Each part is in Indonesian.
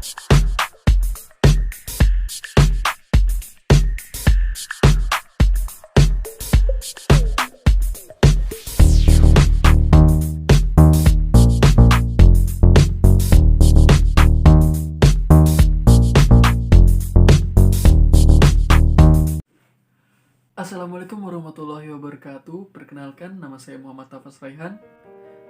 Assalamualaikum warahmatullahi wabarakatuh. Perkenalkan, nama saya Muhammad Tafas Raihan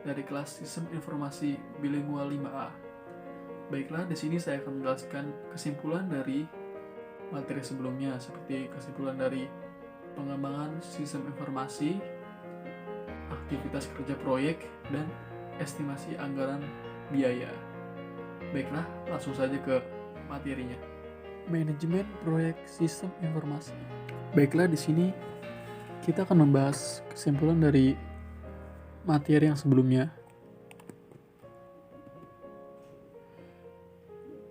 dari kelas Sistem Informasi Bilingual 5A. Baiklah, di sini saya akan menjelaskan kesimpulan dari materi sebelumnya, seperti kesimpulan dari pengembangan sistem informasi, aktivitas kerja proyek, dan estimasi anggaran biaya. Baiklah, langsung saja ke materinya. Manajemen proyek sistem informasi. Baiklah, di sini kita akan membahas kesimpulan dari materi yang sebelumnya.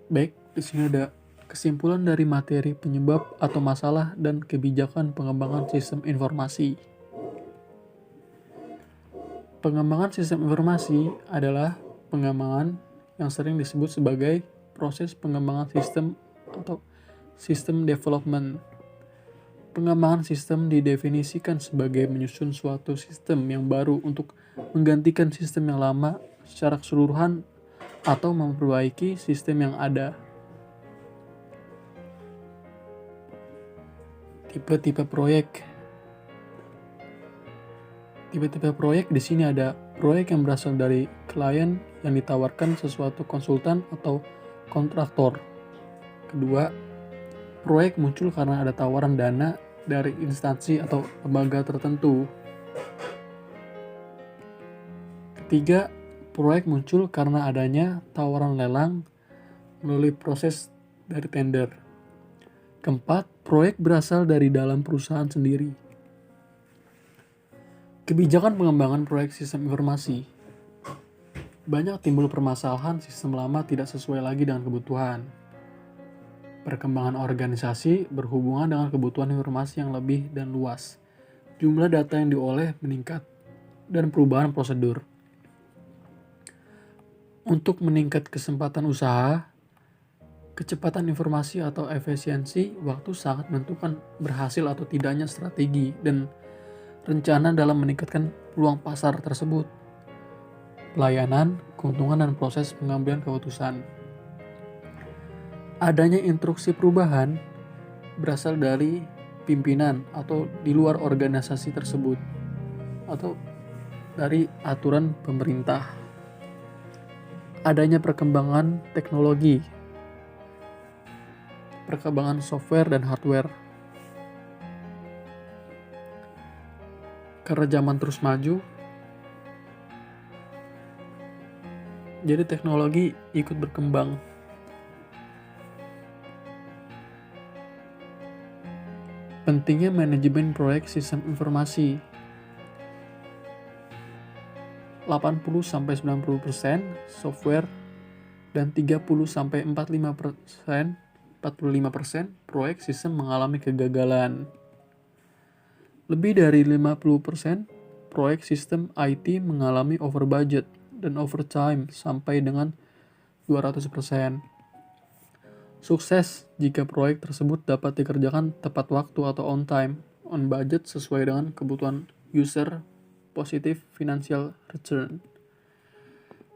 Baik, di sini ada kesimpulan dari materi penyebab atau masalah dan kebijakan pengembangan sistem informasi. Pengembangan sistem informasi adalah pengembangan yang sering disebut sebagai proses pengembangan sistem atau system development. Pengembangan sistem didefinisikan sebagai menyusun suatu sistem yang baru untuk menggantikan sistem yang lama secara keseluruhan atau memperbaiki sistem yang ada. Tipe-tipe proyek. Tipe-tipe proyek di sini ada proyek yang berasal dari klien yang ditawarkan sesuatu konsultan atau kontraktor. Kedua, proyek muncul karena ada tawaran dana dari instansi atau lembaga tertentu. Ketiga, proyek muncul karena adanya tawaran lelang melalui proses dari tender. Keempat, proyek berasal dari dalam perusahaan sendiri. Kebijakan pengembangan proyek sistem informasi. Banyak timbul permasalahan sistem lama tidak sesuai lagi dengan kebutuhan. Perkembangan organisasi berhubungan dengan kebutuhan informasi yang lebih dan luas. Jumlah data yang dioleh meningkat dan perubahan prosedur. Untuk meningkat kesempatan usaha, kecepatan informasi atau efisiensi waktu sangat menentukan berhasil atau tidaknya strategi dan rencana dalam meningkatkan peluang pasar tersebut. Pelayanan, keuntungan, dan proses pengambilan keputusan. Adanya instruksi perubahan berasal dari pimpinan atau di luar organisasi tersebut atau dari aturan pemerintah. Adanya perkembangan teknologi, perkembangan software dan hardware. Karena zaman terus maju, jadi teknologi ikut berkembang. Pentingnya manajemen proyek sistem informasi. 80-90% software dan 30-45% proyek sistem mengalami kegagalan. Lebih dari 50% proyek sistem IT mengalami over budget dan overtime sampai dengan 200%. Sukses jika proyek tersebut dapat dikerjakan tepat waktu atau on time, on budget sesuai dengan kebutuhan user, positive financial return.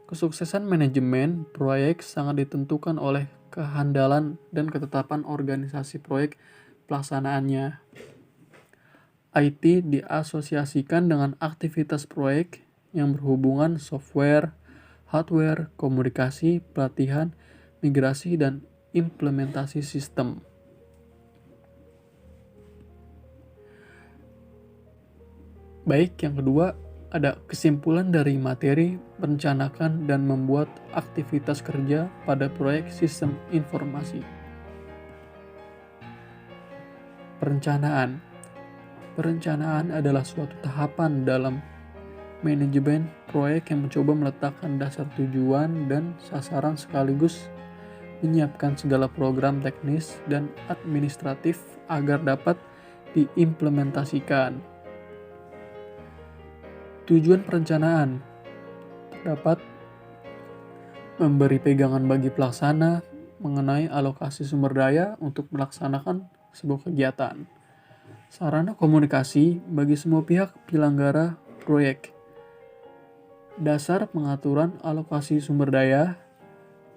Kesuksesan manajemen proyek sangat ditentukan oleh kehandalan dan ketetapan organisasi proyek pelaksanaannya. IT diasosiasikan dengan aktivitas proyek yang berhubungan software, hardware, komunikasi, pelatihan, migrasi, dan implementasi sistem. Baik, yang kedua ada kesimpulan dari materi merencanakan dan membuat aktivitas kerja pada proyek sistem informasi. Perencanaan. Perencanaan adalah suatu tahapan dalam manajemen proyek yang mencoba meletakkan dasar tujuan dan sasaran sekaligus menyiapkan segala program teknis dan administratif agar dapat diimplementasikan. Tujuan perencanaan dapat memberi pegangan bagi pelaksana, mengenai alokasi sumber daya untuk melaksanakan sebuah kegiatan. Sarana komunikasi bagi semua pihak penyelenggara proyek. Dasar pengaturan alokasi sumber daya,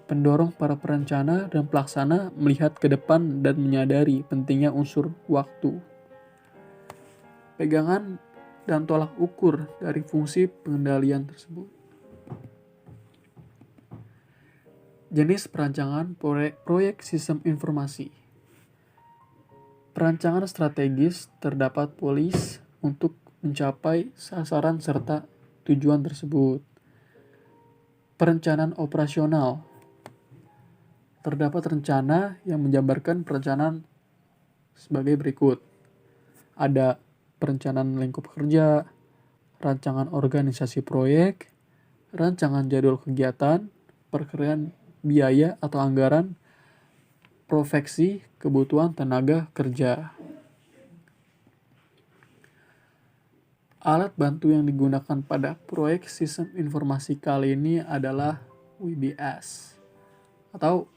pendorong para perencana dan pelaksana melihat ke depan dan menyadari pentingnya unsur waktu. Pegangan dan tolak ukur dari fungsi pengendalian tersebut. Jenis perancangan proyek sistem informasi. Perancangan strategis terdapat polis untuk mencapai sasaran serta tujuan tersebut. Perencanaan operasional. Terdapat rencana yang menjabarkan perencanaan sebagai berikut. Ada perencanaan lingkup kerja, rancangan organisasi proyek, rancangan jadwal kegiatan, perkiraan biaya atau anggaran, proyeksi kebutuhan tenaga kerja. Alat bantu yang digunakan pada proyek sistem informasi kali ini adalah WBS atau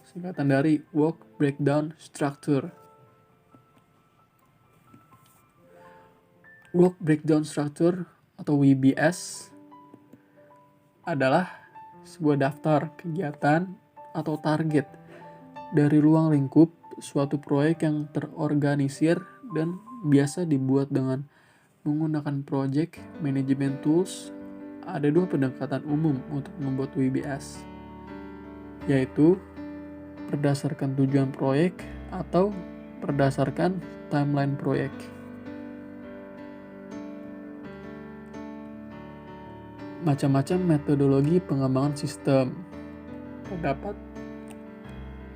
singkatan dari Work Breakdown Structure. Work Breakdown Structure atau WBS adalah sebuah daftar kegiatan atau target dari ruang lingkup suatu proyek yang terorganisir dan biasa dibuat dengan menggunakan project management tools. Ada dua pendekatan umum untuk membuat WBS, yaitu berdasarkan tujuan proyek atau berdasarkan timeline proyek. Macam-macam metodologi pengembangan sistem. Terdapat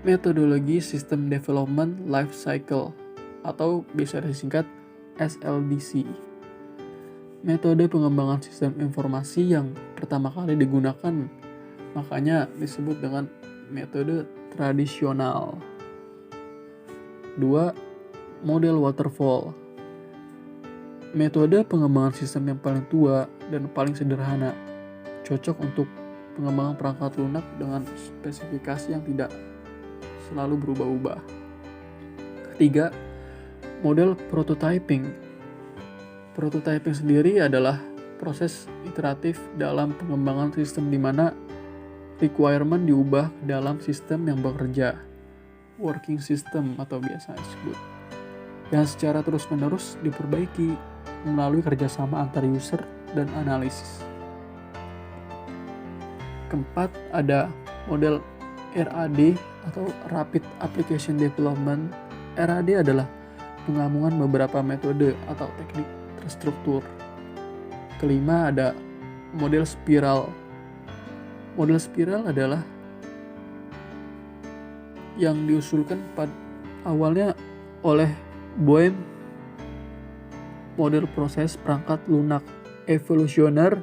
metodologi System Development Life Cycle atau bisa disingkat SLDC. Metode pengembangan sistem informasi yang pertama kali digunakan, makanya disebut dengan metode tradisional. 2. Model waterfall. Metode pengembangan sistem yang paling tua dan paling sederhana, cocok untuk pengembangan perangkat lunak dengan spesifikasi yang tidak selalu berubah-ubah. Ketiga, model prototyping. Prototyping sendiri adalah proses iteratif dalam pengembangan sistem di mana requirement diubah ke dalam sistem yang bekerja, working system atau biasa disebut, yang secara terus-menerus diperbaiki melalui kerjasama antar user dan analisis. Keempat, ada model RAD atau Rapid Application Development. RAD adalah penggabungan beberapa metode atau teknik terstruktur. Kelima, ada model spiral. Model spiral adalah yang diusulkan pada awalnya oleh Boehm, model proses perangkat lunak evolusioner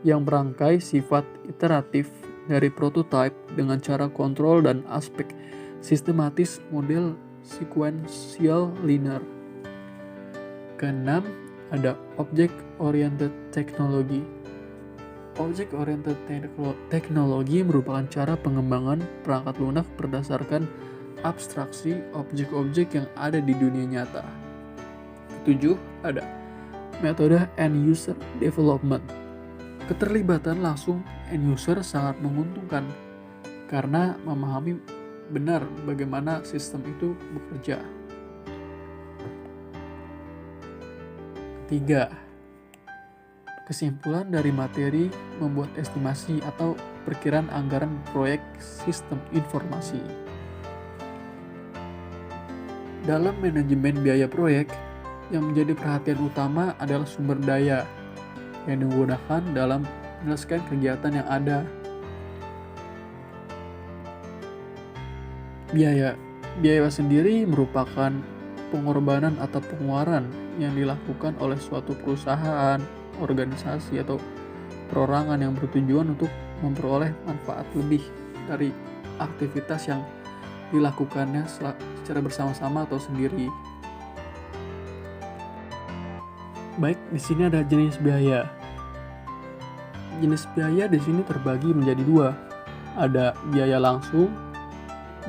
yang merangkai sifat iteratif dari prototype dengan cara kontrol dan aspek sistematis model sequential linear. Keenam, ada Object Oriented Technology. Object Oriented Technology merupakan cara pengembangan perangkat lunak berdasarkan abstraksi objek-objek yang ada di dunia nyata. Ketujuh, ada metode End User Development. Keterlibatan langsung end user sangat menguntungkan karena memahami benar bagaimana sistem itu bekerja. Ketiga, kesimpulan dari materi membuat estimasi atau perkiraan anggaran proyek sistem informasi. Dalam manajemen biaya proyek, yang menjadi perhatian utama adalah sumber daya yang digunakan dalam menyelesaikan kegiatan yang ada. Biaya sendiri merupakan pengorbanan atau pengeluaran yang dilakukan oleh suatu perusahaan, organisasi, atau perorangan yang bertujuan untuk memperoleh manfaat lebih dari aktivitas yang dilakukannya secara bersama-sama atau sendiri. Baik, di sini ada jenis biaya. Jenis biaya di sini terbagi menjadi dua. Ada biaya langsung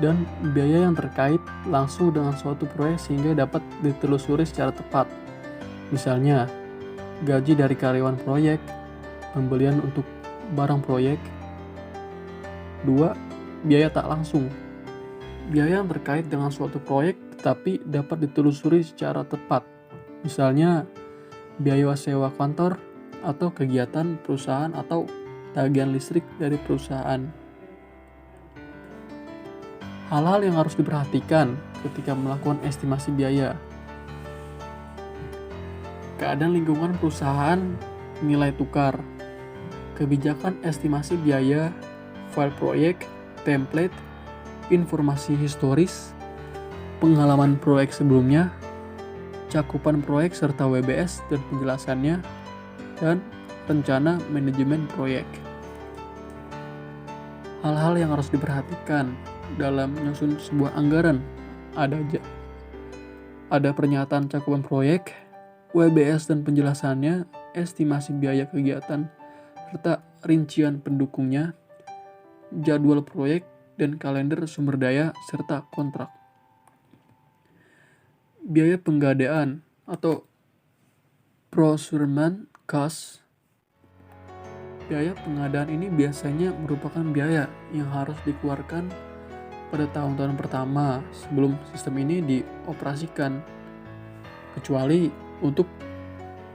dan biaya yang terkait langsung dengan suatu proyek sehingga dapat ditelusuri secara tepat. Misalnya, gaji dari karyawan proyek, pembelian untuk barang proyek. 2. Biaya tak langsung. Biaya yang terkait dengan suatu proyek tetapi dapat ditelusuri secara tepat. Misalnya, biaya sewa kantor atau kegiatan perusahaan atau tagihan listrik dari perusahaan. Hal-hal yang harus diperhatikan ketika melakukan estimasi biaya. Keadaan lingkungan perusahaan, nilai tukar, kebijakan estimasi biaya, file proyek, template, informasi historis, pengalaman proyek sebelumnya, cakupan proyek serta WBS dan penjelasannya, dan rencana manajemen proyek. Hal-hal yang harus diperhatikan dalam menyusun sebuah anggaran ada pernyataan cakupan proyek, WBS dan penjelasannya, estimasi biaya kegiatan, serta rincian pendukungnya, jadwal proyek, dan kalender sumber daya, serta kontrak. Biaya penggadaan atau procurement cost. Biaya pengadaan ini biasanya merupakan biaya yang harus dikeluarkan pada tahun-tahun pertama sebelum sistem ini dioperasikan, kecuali untuk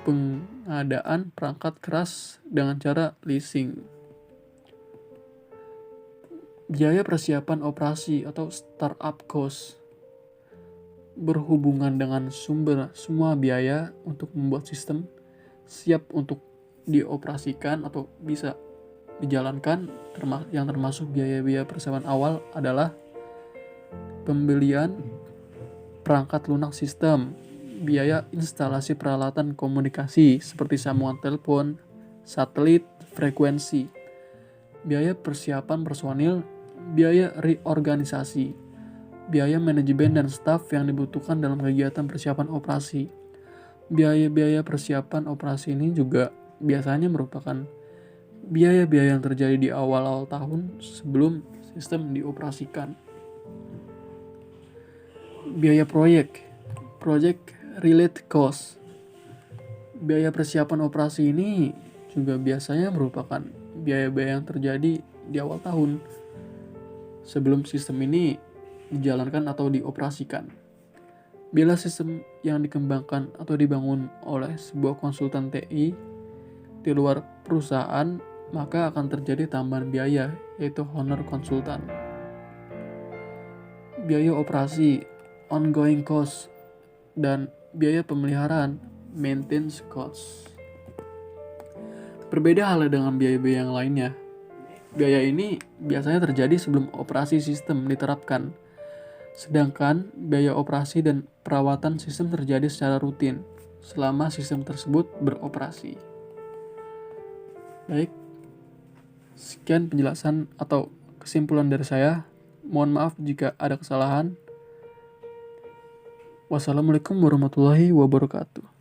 pengadaan perangkat keras dengan cara leasing. Biaya persiapan operasi atau startup cost berhubungan dengan semua biaya untuk membuat sistem siap untuk dioperasikan atau bisa dijalankan, yang termasuk biaya-biaya persiapan awal adalah pembelian perangkat lunak sistem, biaya instalasi peralatan komunikasi seperti sambungan telepon, satelit, frekuensi, biaya persiapan personil, biaya reorganisasi, biaya manajemen dan staf yang dibutuhkan dalam kegiatan persiapan operasi. Biaya-biaya persiapan operasi ini juga biasanya merupakan biaya-biaya yang terjadi di awal-awal tahun sebelum sistem dioperasikan. Biaya proyek, project related cost. Biaya persiapan operasi ini juga biasanya merupakan biaya-biaya yang terjadi di awal tahun sebelum sistem ini dijalankan atau dioperasikan. Bila sistem yang dikembangkan atau dibangun oleh sebuah konsultan TI di luar perusahaan, maka akan terjadi tambahan biaya, yaitu honor konsultan. Biaya operasi, ongoing cost, dan biaya pemeliharaan, maintenance cost. Berbeda halnya dengan biaya-biaya yang lainnya. Biaya ini biasanya terjadi sebelum operasi sistem diterapkan, sedangkan biaya operasi dan perawatan sistem terjadi secara rutin selama sistem tersebut beroperasi. Baik, sekian penjelasan atau kesimpulan dari saya. Mohon maaf jika ada kesalahan. Wassalamualaikum warahmatullahi wabarakatuh.